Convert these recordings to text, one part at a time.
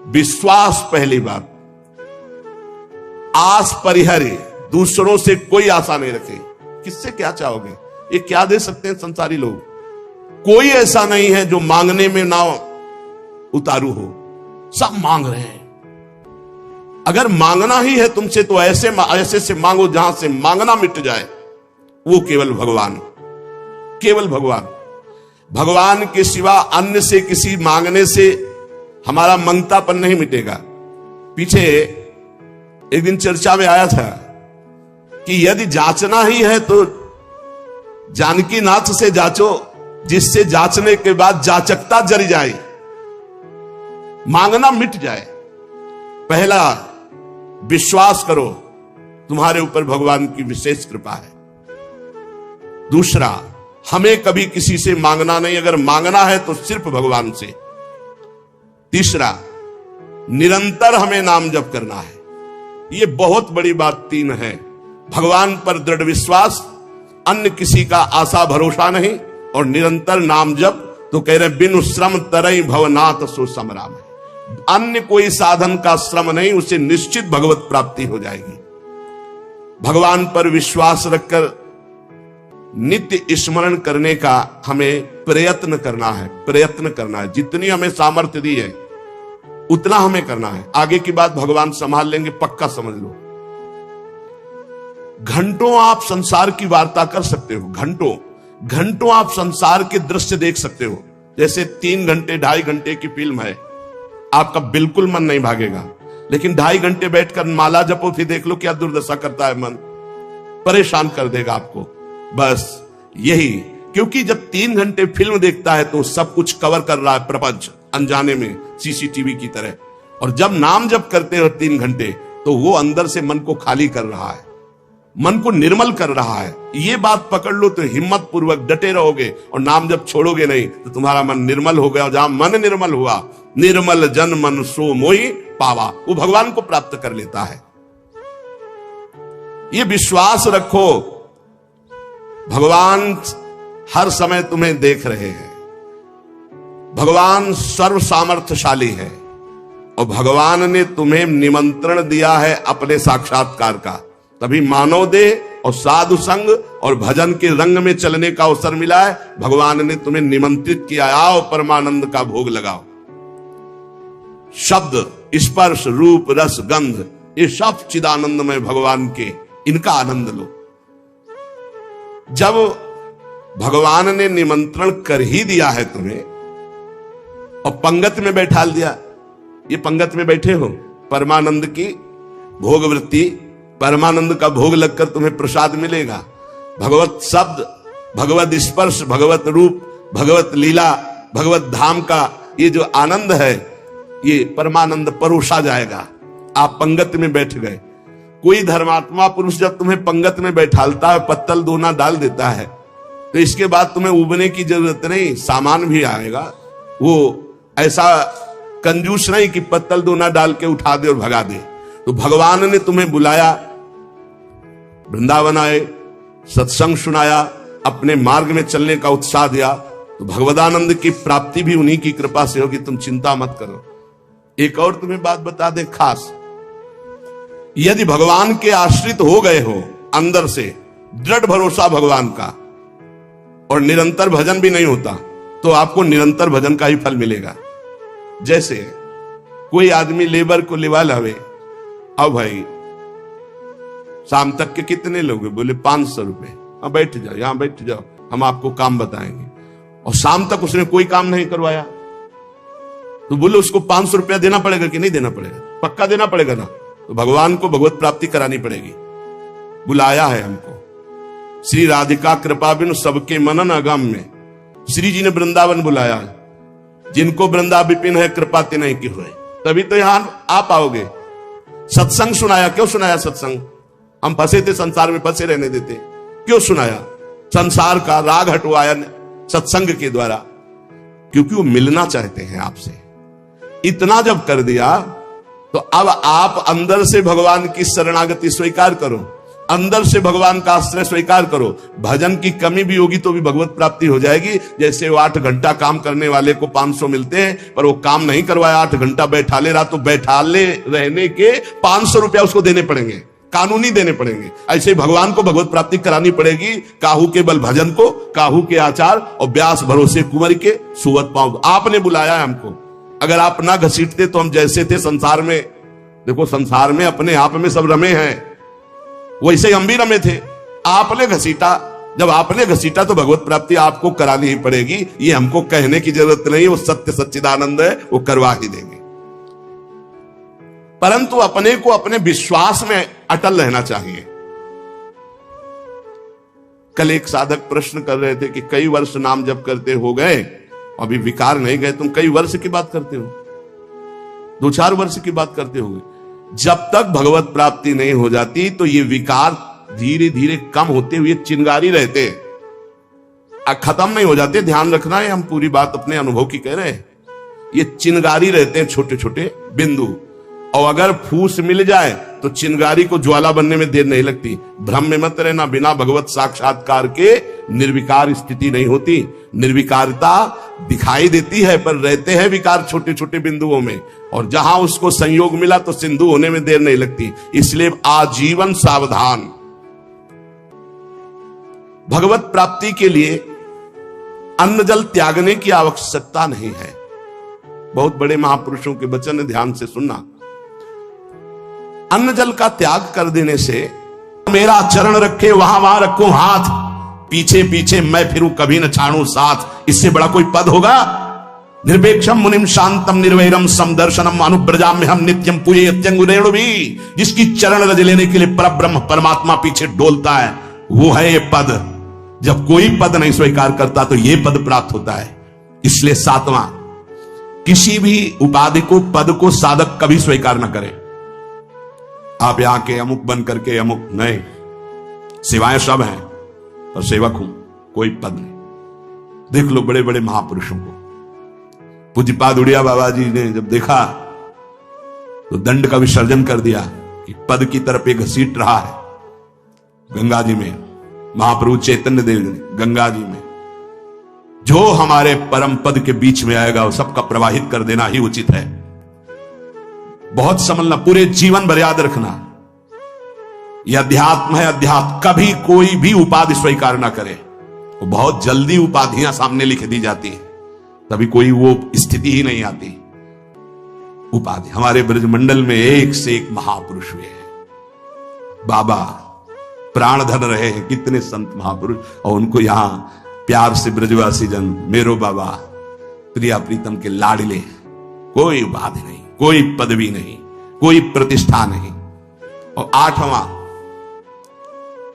विश्वास पहली बात, आस परिहरे, दूसरों से कोई आशा नहीं रखे। किससे क्या चाहोगे? ये क्या दे सकते हैं संसारी लोग? कोई ऐसा नहीं है जो मांगने में ना उतारू हो, सब मांग रहे हैं। अगर मांगना ही है तुमसे तो ऐसे से मांगो जहां से मांगना मिट जाए, वो केवल भगवान, केवल भगवान। भगवान के सिवा अन्य से किसी मांगने से हमारा मंगतापन नहीं मिटेगा। पीछे एक दिन चर्चा में आया था कि यदि जांचना ही है तो जानकी नाथ से जांचो, जिससे जांचने के बाद जाचकता जरी जाए, मांगना मिट जाए। पहला, विश्वास करो तुम्हारे ऊपर भगवान की विशेष कृपा है। दूसरा, हमें कभी किसी से मांगना नहीं, अगर मांगना है तो सिर्फ भगवान से। तीसरा, निरंतर हमें नाम जप करना है। ये बहुत बड़ी बात तीन है। भगवान पर दृढ़ विश्वास, अन्य किसी का आशा भरोसा नहीं, और निरंतर नाम जप। तो कह रहे बिनु श्रम तरई भवनाथ सो समराम है। अन्य कोई साधन का श्रम नहीं, उसे निश्चित भगवत प्राप्ति हो जाएगी। भगवान पर विश्वास रखकर नित्य स्मरण करने का हमें प्रयत्न करना है, प्रयत्न करना है। जितनी हमें सामर्थ्य दी है उतना हमें करना है। आगे की बात भगवान संभाल लेंगे, पक्का समझ लो। घंटों आप संसार की वार्ता कर सकते हो, घंटों घंटों आप संसार के दृश्य देख सकते हो। जैसे 3 घंटे 2.5 घंटे की फिल्म है, आपका बिल्कुल मन नहीं भागेगा। लेकिन 2.5 घंटे बैठकर माला जपो, फिर देख लो क्या दुर्दशा करता है मन, परेशान कर देगा आपको। बस यही, क्योंकि जब 3 घंटे फिल्म देखता है तो सब कुछ कवर कर रहा है प्रपंच, अनजाने में सीसीटीवी की तरह। और जब नाम जप करते हो 3 घंटे, तो वो अंदर से मन को खाली कर रहा है, मन को निर्मल कर रहा है। ये बात पकड़ लो तो हिम्मत पूर्वक डटे रहोगे, और नाम जब छोड़ोगे नहीं तो तुम्हारा मन निर्मल हो गया। और जहां मन निर्मल हुआ, निर्मल जन मन सो मोहि पावा, वो भगवान को प्राप्त कर लेता है। ये विश्वास रखो, भगवान हर समय तुम्हें देख रहे हैं। भगवान सर्व सामर्थ्यशाली है, और भगवान ने तुम्हें निमंत्रण दिया है अपने साक्षात्कार का। तभी मानव देह और साधु संग और भजन के रंग में चलने का अवसर मिला है। भगवान ने तुम्हें निमंत्रित किया, आओ परमानंद का भोग लगाओ। शब्द, स्पर्श, रूप, रस, गंध, ये सब चिदानंद में भगवान के, इनका आनंद लो। जब भगवान ने निमंत्रण कर ही दिया है तुम्हें और पंगत में बैठा दिया, ये पंगत में बैठे हो, परमानंद की भोग वृत्ति, परमानंद का भोग लगकर तुम्हें प्रसाद मिलेगा। भगवत शब्द, भगवत स्पर्श, भगवत रूप, भगवत लीला, भगवत धाम का ये जो आनंद है, ये परमानंद परोसा जाएगा। आप पंगत में बैठ गए। कोई धर्मात्मा पुरुष जब तुम्हें पंगत में बैठालता है, पत्तल दोना डाल देता है, तो इसके बाद तुम्हें उबने की जरूरत नहीं, सामान भी आएगा। वो ऐसा कंजूस नहीं कि पत्तल दोना डाल के उठा दे और भगा दे। तो भगवान ने तुम्हें बुलाया, वृंदावन आए, सत्संग सुनाया, अपने मार्ग में चलने का उत्साह दिया, तो भगवदानंद की प्राप्ति भी उन्हीं की कृपा से होगी। तुम चिंता मत करो। एक और तुम्हें बात बता दे खास, यदि भगवान के आश्रित हो गए हो, अंदर से दृढ़ भरोसा भगवान का, और निरंतर भजन भी नहीं होता, तो आपको निरंतर भजन का ही फल मिलेगा। जैसे कोई आदमी लेबर को लिवा लावे, अब भाई शाम तक के कितने लोग? बोले 500 रुपए। हाँ बैठ जाओ, यहां बैठ जाओ, हम आपको काम बताएंगे। और शाम तक उसने कोई काम नहीं करवाया, तो बोले उसको 500 रुपया देना पड़ेगा कि नहीं देना पड़ेगा? पक्का देना पड़ेगा ना। तो भगवान को भगवत प्राप्ति करानी पड़ेगी। बुलाया है हमको, श्री राधिका कृपा बिनु सबके मनन अगम में श्री जी ने वृंदावन बुलाया। जिनको वृंदा विपिन है कृपा ते नहीं की हुए, तभी तो यहां आप आओगे। सत्संग सुनाया, क्यों सुनाया सत्संग? हम फंसे थे संसार में, फंसे रहने देते, क्यों सुनाया? संसार का राग हटवाया सत्संग के द्वारा, क्योंकि वो मिलना चाहते हैं आपसे। इतना जब कर दिया तो अब आप अंदर से भगवान की शरणागति स्वीकार करो। अंदर से भगवान का आश्रय स्वीकार करो। भजन की कमी भी होगी तो भी भगवत प्राप्ति हो जाएगी। जैसे वो 8 घंटा काम करने वाले को 500 मिलते हैं, पर वो काम नहीं करवाया, 8 घंटा बैठा ले रहा, तो बैठाले रहने के 500 रुपया उसको देने पड़ेंगे, कानूनी देने पड़ेंगे। ऐसे भगवान को भगवत प्राप्ति करानी पड़ेगी। काहू के बल भजन को, काहू के आचार और व्यास भरोसे कुंवर के सुवत पाऊं। आपने बुलाया है हमको, अगर आप ना घसीटते तो हम जैसे थे संसार में, देखो संसार में अपने आप में सब रमे हैं, वैसे ही हम भी रमे थे। आपने घसीटा, जब आपने घसीटा तो भगवत प्राप्ति आपको करानी ही पड़ेगी। ये हमको कहने की जरूरत नहीं, वो सत्य सच्चिदानंद है, वो करवा ही देंगे। परंतु अपने को अपने विश्वास में अटल रहना चाहिए। कल एक साधक प्रश्न कर रहे थे कि कई वर्ष नाम जप करते हो गए, अभी विकार नहीं गए, तुम कई वर्ष की बात करते हो, 2-4 वर्ष की बात करते होगे। जब तक भगवत प्राप्ति नहीं हो जाती तो ये विकार धीरे धीरे कम होते हुए चिंगारी रहते, खत्म नहीं हो जाते। ध्यान रखना है, हम पूरी बात अपने अनुभव की कह रहे हैं। ये चिंगारी रहते हैं, छोटे छोटे बिंदु, और अगर फूस मिल जाए तो चिंगारी को ज्वाला बनने में देर नहीं लगती। भ्रम में मत रहना, बिना भगवत साक्षात्कार के निर्विकार स्थिति नहीं होती। निर्विकारता दिखाई देती है, पर रहते हैं विकार छोटे छोटे बिंदुओं में, और जहां उसको संयोग मिला तो सिंधु होने में देर नहीं लगती। इसलिए आजीवन सावधान। भगवत प्राप्ति के लिए अन्न जल त्यागने की आवश्यकता नहीं है। बहुत बड़े महापुरुषों के वचन है, ध्यान से सुनना। अन्न जल का त्याग कर देने से, मेरा चरण रखे वहां वहां रखूं हाथ, पीछे पीछे मैं फिरूं कभी न छाड़ू साथ, इससे बड़ा कोई पद होगा? निर्वेक्षम मुनिम शांतम निर्वैरम समदर्शनम अनुब्रजाम में हम नित्यम पूजे अत्यंगुरेणु भी। जिसकी चरण रज लेने के लिए परब्रह्म परमात्मा पीछे डोलता है, वो है ये पद। जब कोई पद नहीं स्वीकार करता तो ये पद प्राप्त होता है। इसलिए 7वां, किसी भी उपाधि को, पद को साधक कभी स्वीकार न करे। आप यहां के अमुक बन करके अमुक नहीं, सेवाएं सब हैं और सेवक हूं, कोई पद नहीं। देख लो बड़े बड़े महापुरुषों को। पूज्यपाद उड़िया बाबा जी ने जब देखा तो दंड का विसर्जन कर दिया कि पद की तरफ एक घसीट रहा है। गंगा जी में महाप्रभु चैतन्य देव ने गंगा जी में, जो हमारे परम पद के बीच में आएगा वो सबका प्रवाहित कर देना ही उचित है। बहुत समझना, पूरे जीवन भर याद रखना, यह अध्यात्म है। अध्यात्म कभी कोई भी उपाधि स्वीकार ना करे। वो बहुत जल्दी उपाधियां सामने लिख दी जाती है, तभी कोई वो स्थिति ही नहीं आती। उपाधि हमारे ब्रजमंडल में एक से एक महापुरुष हुए हैं। बाबा प्राण धन रहे हैं, कितने संत महापुरुष, और उनको यहां प्यार से ब्रजवासी जन मेरो बाबा प्रिया प्रीतम के लाडले। कोई उपाधि नहीं, कोई पदवी नहीं, कोई प्रतिष्ठा नहीं। और 8वां,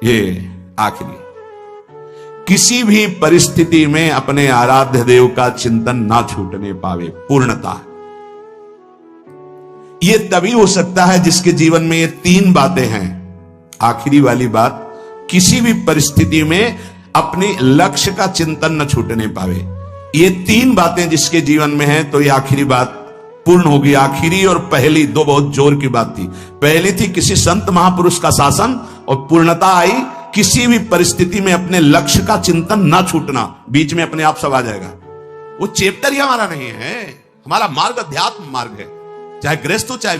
ये आखिरी, किसी भी परिस्थिति में अपने आराध्य देव का चिंतन ना छूटने पावे। पूर्णता ये तभी हो सकता है जिसके जीवन में ये 3 बातें हैं। आखिरी वाली बात, किसी भी परिस्थिति में अपने लक्ष्य का चिंतन न छूटने पावे। ये 3 बातें जिसके जीवन में है तो ये आखिरी बात पूर्ण होगी। आखिरी और पहली 2 बहुत जोर की बात थी। पहली थी किसी संत महापुरुष का शासन, और पूर्णता आई किसी भी परिस्थिति में अपने लक्ष्य का चिंतन ना छूटना। बीच में अपने आप सब आ जाएगा। वो चैप्टर ही हमारा नहीं है, हमारा मार्ग अध्यात्म मार्ग है। चाहे गृहस्थ हो चाहे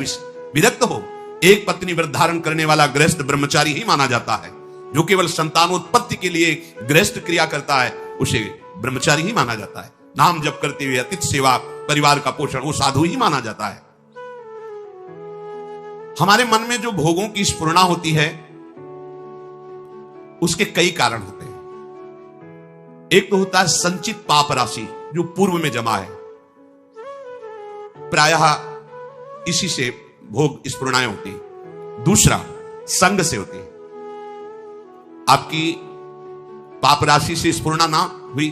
विरक्त हो, एक पत्नी व्रत धारण करने वाला गृहस्थ ब्रह्मचारी ही माना जाता है। जो केवल संतानोत्पत्ति के लिए गृहस्थ क्रिया करता है उसे ब्रह्मचारी ही माना जाता है। नाम जप करते हुए अतिथि सेवा, परिवार का पोषण, वो साधु ही माना जाता है। हमारे मन में जो भोगों की स्फुरणा होती है उसके कई कारण होते हैं। एक तो होता है संचित पाप राशि जो पूर्व में जमा है, प्रायः इसी से भोग स्फुरणाएं होती। दूसरा संग से होती। आपकी पाप राशि से स्फुरणा ना हुई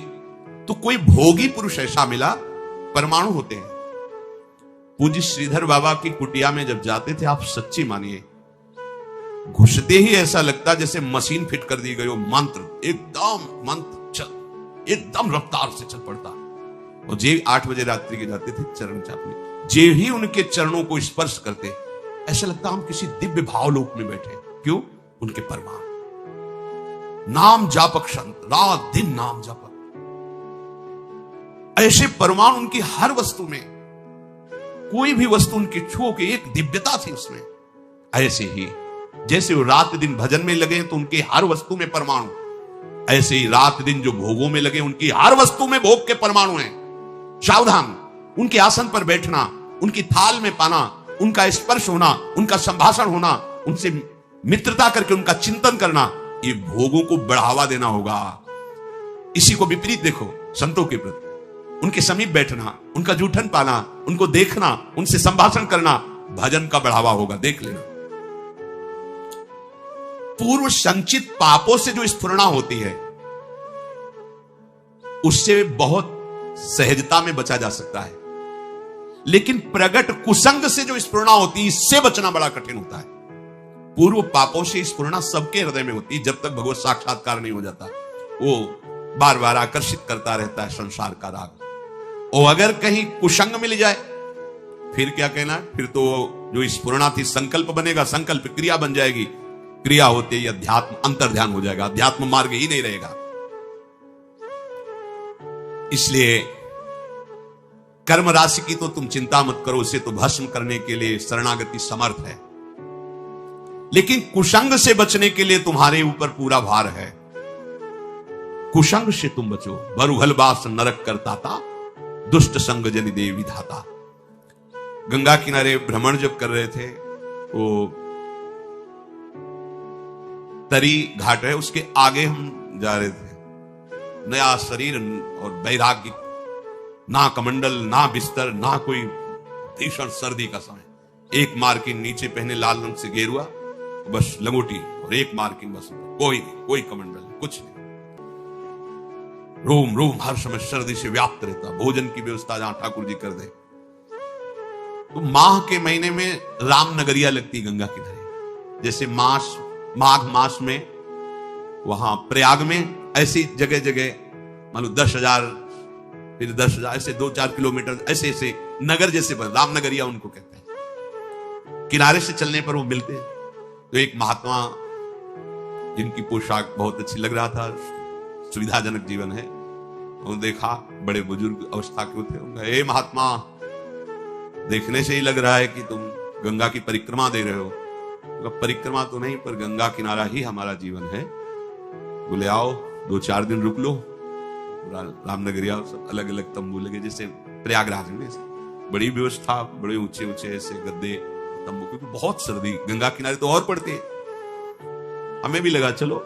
तो कोई भोगी पुरुष ऐसा मिला, परमाणु होते हैं। पूज्य श्रीधर बाबा की कुटिया में जब जाते थे, आप सच्ची मानिए, घुसते ही ऐसा लगता जैसे मशीन फिट कर दी गई हो। मंत्र एकदम रफ्तार से चल पड़ता। और जे 8 बजे रात्रि के जाते थे चरण चापने, जे ही उनके चरणों को स्पर्श करते, ऐसा लगता हम किसी दिव्य भावलोक में बैठे। क्यों? उनके परमाणु। नाम जापक संत, रात दिन नाम जापक, ऐसे परमाणु उनकी हर वस्तु में, कोई भी वस्तु उनकी छू के एक दिव्यता थी उसमें। ऐसे ही जैसे वो रात दिन भजन में लगे तो उनकी हर वस्तु में परमाणु, ऐसे ही रात दिन जो भोगों में लगे उनकी हर वस्तु में भोग के परमाणु हैं। सावधान, उनके आसन पर बैठना, उनकी थाल में पाना, उनका स्पर्श होना, उनका संभाषण होना, उनसे मित्रता करके उनका चिंतन करना, ये भोगों को बढ़ावा देना होगा। इसी को विपरीत देखो संतों के प्रति, उनके समीप बैठना, उनका जूठन पाना, उनको देखना, उनसे संभाषण करना, भजन का बढ़ावा होगा। देख लेना, पूर्व संचित पापों से जो स्फुरणा होती है उससे बहुत सहजता में बचा जा सकता है, लेकिन प्रगट कुसंग से जो स्फुरणा होती है इससे बचना बड़ा कठिन होता है। पूर्व पापों से स्फुरणा सबके हृदय में होती है जब तक भगवत साक्षात्कार नहीं हो जाता। वो बार बार आकर्षित करता रहता है संसार का राग। और अगर कहीं कुसंग मिल जाए फिर क्या कहना, फिर तो जो स्फुरणा थी संकल्प बनेगा, संकल्प क्रिया बन जाएगी, क्रिया होते ही अध्यात्म अंतर्ध्यान हो जाएगा, अध्यात्म मार्ग ही नहीं रहेगा। इसलिए कर्म राशि की तो तुम चिंता मत करो, उसे तो भस्म करने के लिए शरणागति समर्थ है, लेकिन कुसंग से बचने के लिए तुम्हारे ऊपर पूरा भार है। कुसंग से तुम बचो। बरुहल बास नरक करताता, दुष्ट संग जनि दे विधाता। गंगा किनारे भ्रमण जब कर रहे थे, वो तरी घाट है, उसके आगे हम जा रहे थे। नया शरीर और वैराग्य, ना कमंडल, ना बिस्तर, ना कोई भीषण सर्दी का समय। एक मार्किन नीचे पहने लाल रंग से गेरुआ, बस लंगोटी, और एक मार्किन बस, कोई कमंडल कुछ नहीं। रोम रोम हर समय सर्दी से व्याप्त रहता। भोजन की व्यवस्था जहां ठाकुर जी कर दे। तो माह के महीने में रामनगरिया लगती गंगा किनारे, जैसे माघ मास में वहां प्रयाग में, ऐसी जगह जगह मालूम 10,000 फिर 10,000 ऐसे 2-4 किलोमीटर ऐसे ऐसे नगर जैसे बन, रामनगरिया उनको कहते हैं। किनारे से चलने पर वो मिलते हैं। तो एक महात्मा जिनकी पोशाक बहुत अच्छी लग रहा था, सुविधाजनक जीवन है, उन्होंने देखा, बड़े बुजुर्ग अवस्था के थे। उन्होंने, हे महात्मा, देखने से ही लग रहा है कि तुम गंगा की परिक्रमा दे रहे हो। परिक्रमा तो नहीं, पर गंगा किनारा ही हमारा जीवन है। बोले आओ 2-4 दिन रुक लो। रामनगरिया सब अलग अलग तंबू लगे, जैसे प्रयागराज में बड़ी व्यवस्था, बड़े ऊंचे ऊंचे ऐसे गद्दे तंबू, क्योंकि बहुत सर्दी गंगा किनारे तो और पड़ती है। हमें भी लगा चलो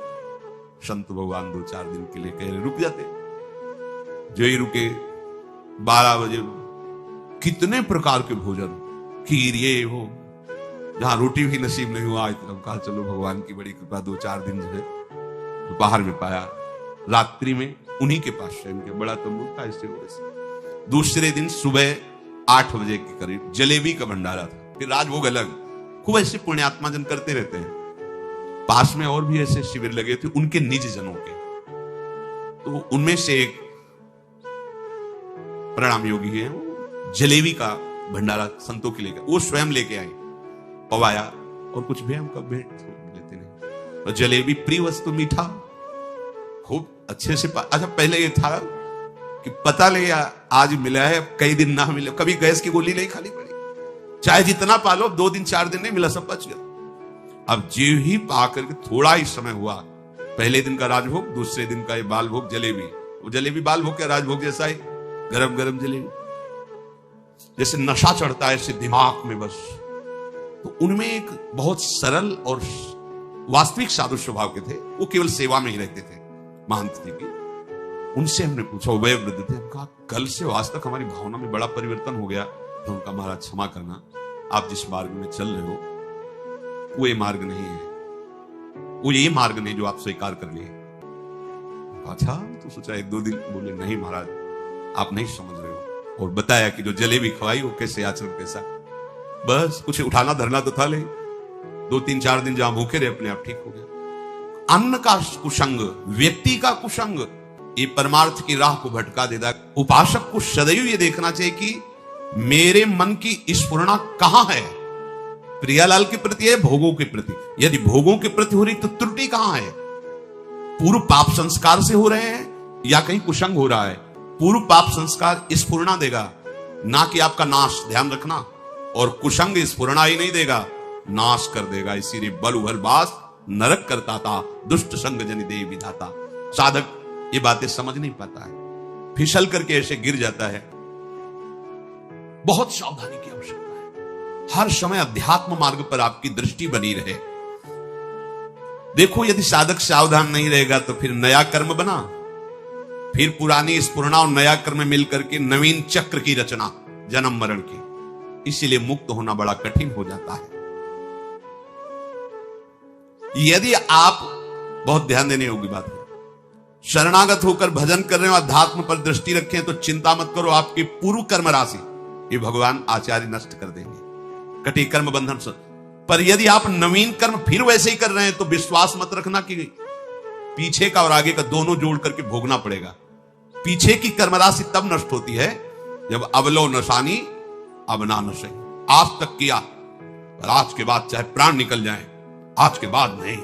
संत भगवान 2-4 दिन के लिए कह रहे, रुक जाते। जो ही रुके 12 बजे कितने प्रकार के भोजन, खीर, ये वो, जहां रोटी भी नसीब नहीं हुआ, इतना कहा चलो भगवान की बड़ी कृपा 2-4 दिन जो है दोपहर में पाया। रात्रि में उन्हीं के पास शयन के, बड़ा तंबू था इससे वैसे। दूसरे दिन सुबह 8 बजे के करीब जलेबी का भंडारा था, फिर राजभोग अलग। खूब ऐसे पुण्यात्मा जन करते रहते हैं। पास में और भी ऐसे शिविर लगे थे उनके निज जनों के, तो उनमें से एक प्रणाम योगी है, जलेबी का भंडारा संतों के लिए, वो स्वयं लेके आए, पवाया, और कुछ भी हम कब भेंट लेते नहीं। और जलेबी प्रिय वस्तु, मीठा खूब अच्छे से अच्छा, पहले ये था कि पता ले आज मिला है, कई दिन ना मिले, कभी गैस की गोली नहीं खानी पड़ी, चाहे जितना पालो, 2 दिन 4 दिन नहीं मिला, सब बच गया। अब जो ही पा करके थोड़ा ही समय हुआ, पहले दिन का राजभोग, दूसरे दिन का ये बाल भोग जलेबी, वो जलेबी बाल भोग क्या राजभोग जैसा ही, गरम गरम जलेबी, जैसे नशा चढ़ता है ऐसे दिमाग में बस। तो उनमें एक बहुत सरल और वास्तविक साधु स्वभाव के थे, वो केवल सेवा में ही रहते थे महंत जी की। उनसे हमने पूछा, वह वृद्ध थे, हम कहा कल से आज तक हमारी भावना में बड़ा परिवर्तन हो गया। तो उनका महाराज क्षमा करना, आप जिस मार्ग में चल रहे हो वो ये मार्ग नहीं है, वो ये मार्ग नहीं जो आप स्वीकार कर लिए। अच्छा, तो सोचा 1-2 दिन, बोले नहीं महाराज आप नहीं समझ रहे हो, और बताया कि जो जलेबी खवाई वो कैसे आचरण कैसा। बस कुछ उठाना धरना तो था, ले 2-3-4 दिन जहां भूखे रहे अपने आप ठीक हो गया। अन्न का कुसंग, व्यक्ति का कुसंग, ये परमार्थ की राह को भटका देता। उपासक को सदैव ये देखना चाहिए कि मेरे मन की स्फुरणा कहां है, प्रियालाल के प्रति है, भोगों के प्रति। यदि भोगों के प्रति हो रही तो त्रुटि कहां है? पूर्व पाप संस्कार से हो रहे हैं या कहीं कुसंग हो रहा है? पूर्व पाप संस्कार स्फुरणा देगा, ना कि आपका नाश, ध्यान रखना। और कुसंग स्फुरणा ही नहीं देगा, नाश कर देगा। इसीलिए बल उभल बास नरक करता था, दुष्ट संग जनि दे विधाता। साधक ये बातें समझ नहीं पाता है, फिसल करके ऐसे गिर जाता है। बहुत सावधानी की आवश्यकता है। हर समय अध्यात्म मार्ग पर आपकी दृष्टि बनी रहे। देखो, यदि साधक सावधान नहीं रहेगा तो फिर नया कर्म बना, फिर पुरानी स्फुरणा और नया कर्म मिलकर के नवीन चक्र की रचना, जन्म मरण की। इसीलिए मुक्त होना बड़ा कठिन हो जाता है। यदि आप, बहुत ध्यान देने योग्य बात है, शरणागत होकर भजन कर रहे हो, अध्यात्म पर दृष्टि रखें तो चिंता मत करो, आपकी पूर्व कर्म राशि ये भगवान आचार्य नष्ट कर देंगे, कटी कर्म बंधन से। पर यदि आप नवीन कर्म फिर वैसे ही कर रहे हैं तो विश्वास मत रखना कि पीछे का और आगे का दोनों जोड़ करके भोगना पड़ेगा। पीछे की कर्म राशि तब नष्ट होती है जब अवलो नशानी अब ना नशे। आज तक किया और आज के बाद चाहे प्राण निकल जाए, आज के बाद नहीं।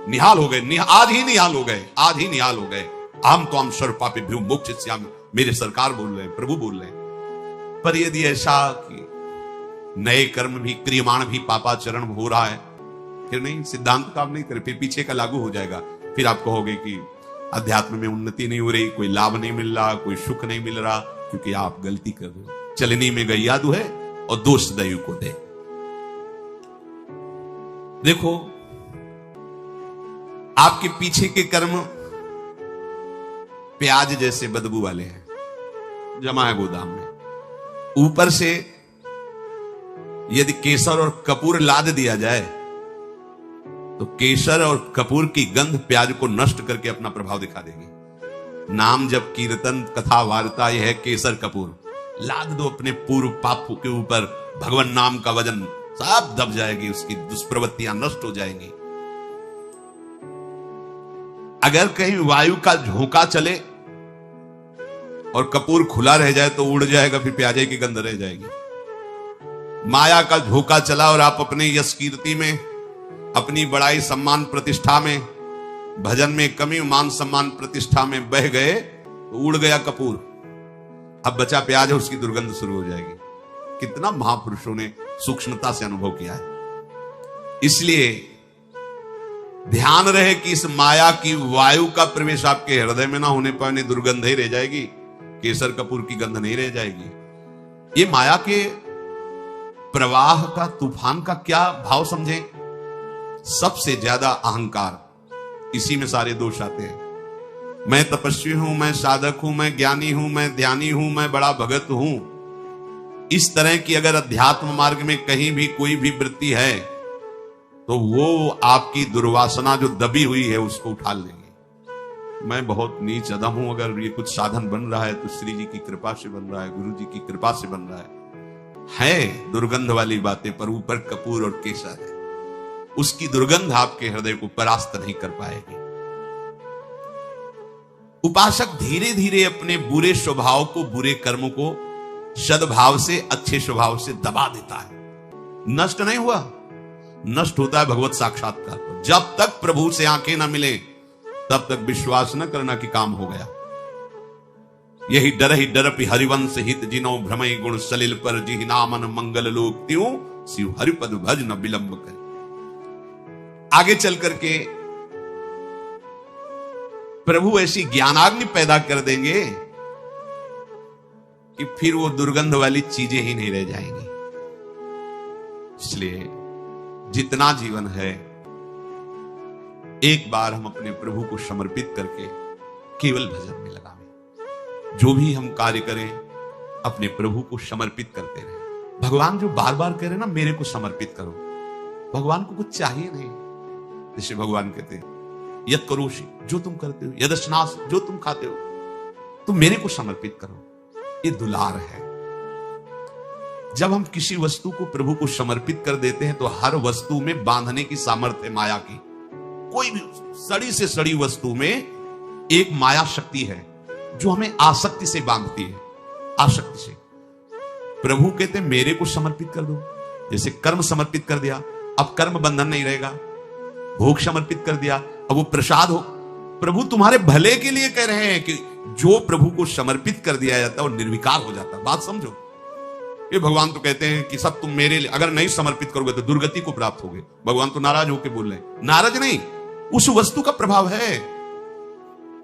निहाल हो गए, आज ही निहाल हो गए, आज ही निहाल हो गए। हम तो हम सर्व पापी भ्रू मोक्षयिष्यामि, मेरे सरकार बोल रहे हैं, प्रभु बोल रहे हैं। पर यदि ऐसा कि नए कर्म भी, क्रियमाण भी पापाचरण हो रहा है, फिर नहीं, सिद्धांत काम नहीं करे, फिर पीछे का लागू हो जाएगा। फिर आप कहोगे कि अध्यात्म में उन्नति नहीं हो रही, कोई लाभ नहीं मिल रहा, कोई सुख नहीं मिल रहा, क्योंकि आप गलती कर रहे हो। चलनी में गैया दुहे और दोष दैव को दे। देखो, आपके पीछे के कर्म प्याज जैसे बदबू वाले हैं, जमा है गोदाम में। ऊपर से यदि केसर और कपूर लाद दिया जाए तो केसर और कपूर की गंध प्याज को नष्ट करके अपना प्रभाव दिखा देगी। नाम जब कीर्तन कथा वार्ता यह है केसर कपूर, लाद दो अपने पूर्व पाप के ऊपर, भगवान नाम का वजन सब दब जाएगी, उसकी दुष्प्रवृत्तियां नष्ट हो जाएंगी। अगर कहीं वायु का झोंका चले और कपूर खुला रह जाए तो उड़ जाएगा, फिर प्याजे की गंध रह जाएगी। माया का झोंका चला और आप अपने यश कीर्ति में, अपनी बड़ाई सम्मान प्रतिष्ठा में, भजन में कमी, मान सम्मान प्रतिष्ठा में बह गए तो उड़ गया कपूर। अब बचा प्याज है, उसकी दुर्गंध शुरू हो जाएगी। कितना महापुरुषों ने सूक्ष्मता से अनुभव किया है। इसलिए ध्यान रहे कि इस माया की वायु का प्रवेश आपके हृदय में ना होने पाए, दुर्गंध ही रह जाएगी, केसर कपूर की गंध नहीं रह जाएगी। ये माया के प्रवाह का, तूफान का क्या भाव समझें? सबसे ज्यादा अहंकार, इसी में सारे दोष आते हैं। मैं तपस्वी हूं, मैं साधक हूं, मैं ज्ञानी हूं, मैं ध्यानी हूं, मैं बड़ा भगत हूं। इस तरह की अगर अध्यात्म मार्ग में कहीं भी कोई भी वृत्ति है तो वो आपकी दुर्वासना जो दबी हुई है उसको उठा लेंगे। मैं बहुत नीच अदम हूं, अगर ये कुछ साधन बन रहा है तो श्री जी की कृपा से बन रहा है, गुरु जी की कृपा से बन रहा है दुर्गंध वाली बातें, पर ऊपर कपूर और केसर है, उसकी दुर्गंध आपके हृदय को परास्त नहीं कर पाएगी। उपासक धीरे धीरे अपने बुरे स्वभाव को, बुरे कर्मों को सद्भाव से, अच्छे स्वभाव से दबा देता है। नष्ट नहीं हुआ, नष्ट होता है भगवत साक्षात्कार पर। जब तक प्रभु से आंखें ना मिले तब तक विश्वास न करना कि काम हो गया। यही डर ही डरपि हरिवंश हित जिनो भ्रमय गुण सलिल पर जिहि नामन मंगल लोक त्यों शिव हरिपद भज न विलंब कर। आगे चल करके प्रभु ऐसी ज्ञानाग्नि पैदा कर देंगे कि फिर वो दुर्गंध वाली चीजें ही नहीं रह जाएंगी। इसलिए जितना जीवन है, एक बार हम अपने प्रभु को समर्पित करके केवल भजन में लगावें। जो भी हम कार्य करें अपने प्रभु को समर्पित करते रहें। भगवान जो बार बार कह रहे ना, मेरे को समर्पित करो, भगवान को कुछ चाहिए नहीं। जैसे भगवान कहते हैं यद करोषि, जो तुम करते हो, यद स्नास, जो तुम खाते हो, तुम मेरे को समर्पित करो। ये दुलार है। जब हम किसी वस्तु को प्रभु को समर्पित कर देते हैं तो हर वस्तु में बांधने की सामर्थ्य माया की। कोई भी सड़ी से सड़ी वस्तु में एक माया शक्ति है जो हमें आसक्ति से बांधती है, आसक्ति से। प्रभु कहते हैं मेरे को समर्पित कर दो, जैसे कर्म समर्पित कर दिया, अब कर्म बंधन नहीं रहेगा। भोग समर्पित कर दिया, अब वो प्रसाद हो। प्रभु तुम्हारे भले के लिए कह रहे हैं कि जो प्रभु को समर्पित कर दिया जाता है वो निर्विकार हो जाता है। बात समझो। ये भगवान तो कहते हैं कि सब तुम मेरे लिए, अगर नहीं समर्पित करोगे तो दुर्गति को प्राप्त होगे। भगवान तो नाराज होकर बोल रहे हैं। नाराज नहीं, उस वस्तु का प्रभाव है।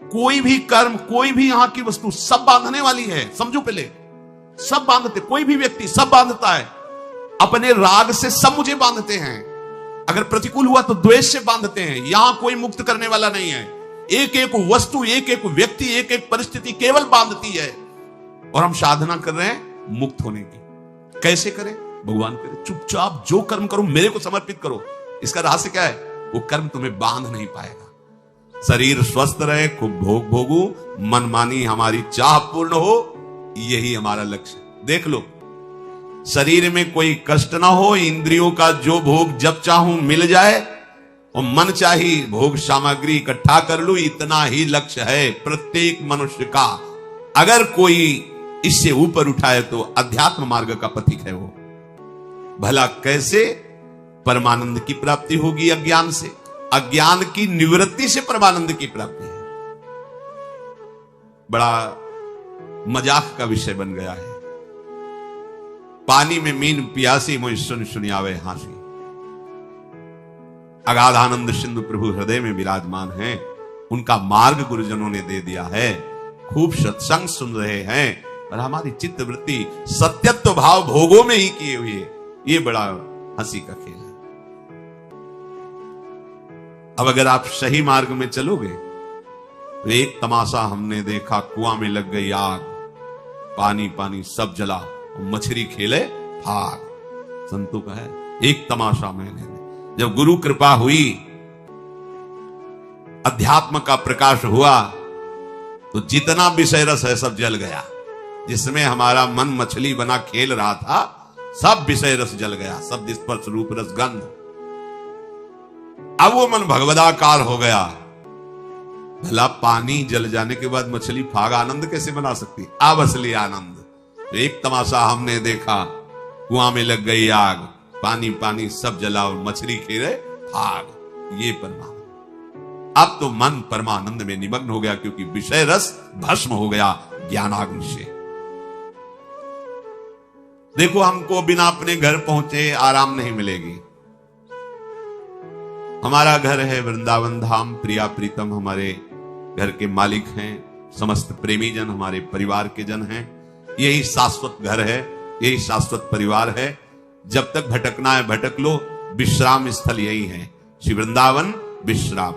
कोई भी कर्म, कोई भी यहां की वस्तु सब बांधने वाली है। समझो पहले, सब बांधते, कोई भी व्यक्ति सब बांधता है। अपने राग से सब मुझे बांधते हैं। अगर प्रतिकूल हुआ तो द्वेष से बांधते हैं। यहां कोई मुक्त करने वाला नहीं है। एक एक वस्तु, एक एक व्यक्ति, एक एक परिस्थिति केवल बांधती है। और हम साधना कर रहे हैं मुक्त होने की। कैसे करें? भगवान करे चुपचाप जो कर्म करो मेरे को समर्पित करो। इसका रहस्य क्या है? वो कर्म तुम्हें बांध नहीं पाएगा। शरीर स्वस्थ रहे, खूब भोग भोगू, मनमानी हमारी चाह पूर्ण हो, यही हमारा लक्ष्य। देख लो, शरीर में कोई कष्ट ना हो, इंद्रियों का जो भोग जब चाहूं मिल जाए और मन चाही भोग सामग्री इकट्ठा कर लूं, इतना ही लक्ष्य है प्रत्येक मनुष्य का। अगर कोई इससे ऊपर उठाए तो अध्यात्म मार्ग का पथिक है वो। भला कैसे परमानंद की प्राप्ति होगी? अज्ञान से। अज्ञान की निवृत्ति से परमानंद की प्राप्ति है। बड़ा मजाक का विषय बन गया है। पानी में मीन पियासी, मोहि सुन सुनियावे हासी। अगाध आनंद सिंधु प्रभु हृदय में विराजमान हैं। उनका मार्ग गुरुजनों ने दे दिया है। खूब सत्संग सुन रहे हैं और हमारी चित्त वृत्ति सत्यत्व भाव भोगों में ही किए हुए। ये बड़ा हंसी का खेल है। अब अगर आप सही मार्ग में चलोगे तो एक तमाशा हमने देखा, कुआं में लग गई आग, पानी पानी सब जला, मछली खेले भाग। संतों का है एक तमाशा मैंने। जब गुरु कृपा हुई, अध्यात्म का प्रकाश हुआ, तो जितना विषय रस है सब जल गया। जिसमें हमारा मन मछली बना खेल रहा था, सब विषय रस जल गया। शब्द स्पर्श रूप रस गंध। अब वो मन भगवदाकार हो गया। भला पानी जल जाने के बाद मछली फाग आनंद कैसे बना सकती? अब असली आनंद। एक तमाशा हमने देखा, कुआं में लग गई आग, पानी पानी सब जला और मछली खेले भाग। ये परमानंद। अब तो मन परमानंद में निमग्न हो गया, क्योंकि विषय रस भस्म हो गया ज्ञानाग्नि से। देखो, हमको बिना अपने घर पहुंचे आराम नहीं मिलेगी। हमारा घर है वृंदावन धाम। प्रिया प्रीतम हमारे घर के मालिक हैं। समस्त प्रेमी जन हमारे परिवार के जन हैं। यही शाश्वत घर है, यही शाश्वत परिवार है। जब तक भटकना है भटक लो, विश्राम स्थल यही है। श्री वृंदावन विश्राम।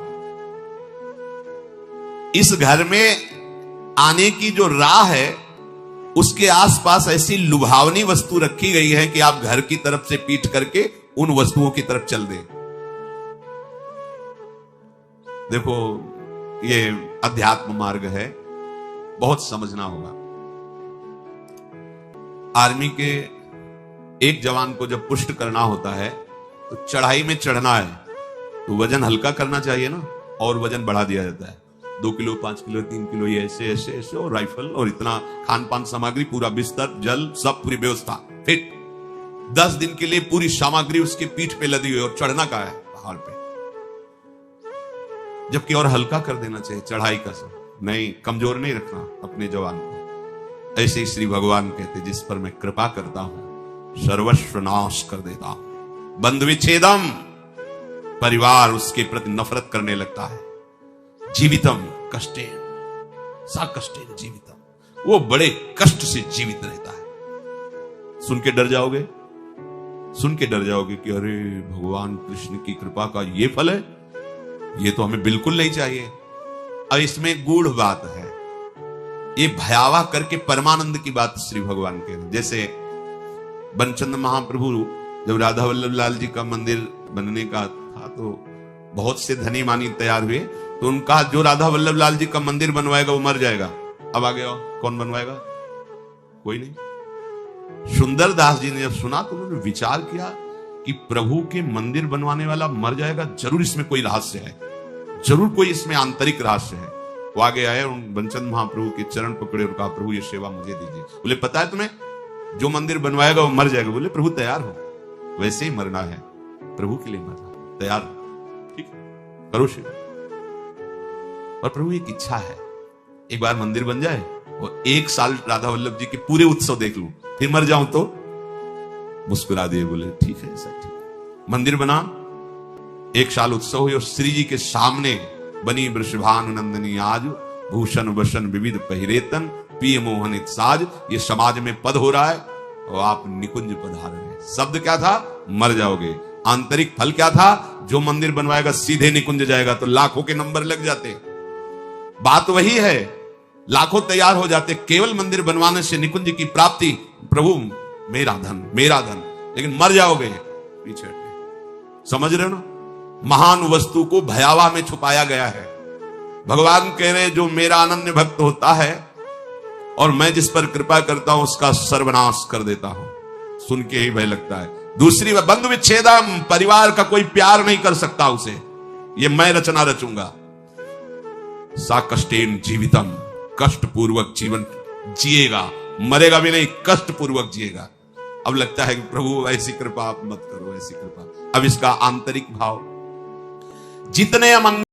इस घर में आने की जो राह है, उसके आसपास ऐसी लुभावनी वस्तु रखी गई है कि आप घर की तरफ से पीठ करके उन वस्तुओं की तरफ चल दें। देखो, ये अध्यात्म मार्ग है, बहुत समझना होगा। आर्मी के एक जवान को जब पुष्ट करना होता है तो चढ़ाई में चढ़ना है तो वजन हल्का करना चाहिए ना, और वजन बढ़ा दिया जाता है। 2 किलो, 5 किलो, 3 किलो, ये ऐसे ऐसे ऐसे, और राइफल और इतना खान पान सामग्री, पूरा बिस्तर, जल, सब पूरी व्यवस्था फिट। 10 दिन के लिए पूरी सामग्री उसके पीठ पे लदी हुई, और चढ़ना का है पहाड़ पे। जबकि और हल्का कर देना चाहिए चढ़ाई का सब। नहीं, कमजोर नहीं रखना अपने जवान को। ऐसे ही श्री भगवान कहते, जिस पर मैं कृपा करता हूं सर्वस्व नाश कर देता हूं। बंधु विच्छेदम, परिवार उसके प्रति नफरत करने लगता है। जीवितम कष्टेन सा कष्टेन जीवितम, वो बड़े कष्ट से जीवित रहता है। सुन के डर जाओगे, सुन के डर जाओगे कि अरे भगवान कृष्ण की कृपा का ये फल है, ये तो हमें बिल्कुल नहीं चाहिए। अब इसमें गूढ़ बात है, ये भयावह करके परमानंद की बात श्री भगवान के। जैसे बनचंद महाप्रभु जब राधा वल्लभ लाल जी का मंदिर बनने का था तो बहुत से धनी मानी तैयार हुए, तो उनका जो राधा वल्लभ लाल जी का मंदिर बनवाएगा वो मर जाएगा। अब आगे आओ, कौन बनवाएगा? कोई नहीं। सुंदर दास जी ने जब सुना तो उन्होंने विचार किया कि प्रभु के मंदिर बनवाने वाला मर जाएगा, जरूर इसमें कोई रहस्य है, जरूर कोई इसमें आंतरिक रहस्य है। वो आगे आए, उन बनचंद महाप्रभु के चरण पकड़े और कहा, प्रभु ये सेवा मुझे दीजिए। बोले, पता है तुम्हें जो मंदिर बनवाएगा वो मर जाएगा। बोले, प्रभु तैयार हो। वैसे ही मरना है, प्रभु के लिए मरना तैयार, ठीक है, करो शिव। और प्रभु एक इच्छा है, एक बार मंदिर बन जाए और 1 साल राधा वल्लभ जी के पूरे उत्सव देख लूं, फिर मर जाऊं तो मुस्कुरा दिए, बोले ठीक है, ऐसा ठीक है। मंदिर बना, 1 साल उत्सव हुई और श्री जी के सामने बनी वृषभानु नंदनी आज, भूषण वसन विविध पहिरेतन, पिय मोहनित साज। ये समाज में पद हो रहा है और आप निकुंज पधार रहे हैं। शब्द क्या था? मर जाओगे। आंतरिक फल क्या था? जो मंदिर बनवाएगा सीधे निकुंज जाएगा, तो लाखों के नंबर लग जाते। बात वही है, लाखों तैयार हो जाते, केवल मंदिर बनवाने से निकुंज की प्राप्ति। प्रभु मेरा धन, मेरा धन, लेकिन मर जाओगे पीछे। समझ रहे हो ना? महान वस्तु को भयावह में छुपाया गया है। भगवान कह रहे जो मेरा अनन्य भक्त होता है और मैं जिस पर कृपा करता हूं उसका सर्वनाश कर देता हूं। सुन के ही भय लगता है। दूसरी बात, बंधु विच्छेदम, परिवार का कोई प्यार नहीं कर सकता उसे, ये मैं रचना रचूंगा। सा कष्टेन जीवितम, कष्ट पूर्वक जीवन जिएगा, मरेगा भी नहीं, कष्ट पूर्वक जिएगा। अब लगता है कि प्रभु ऐसी कृपा आप मत करो, ऐसी कृपा। अब इसका आंतरिक भाव, जितने हम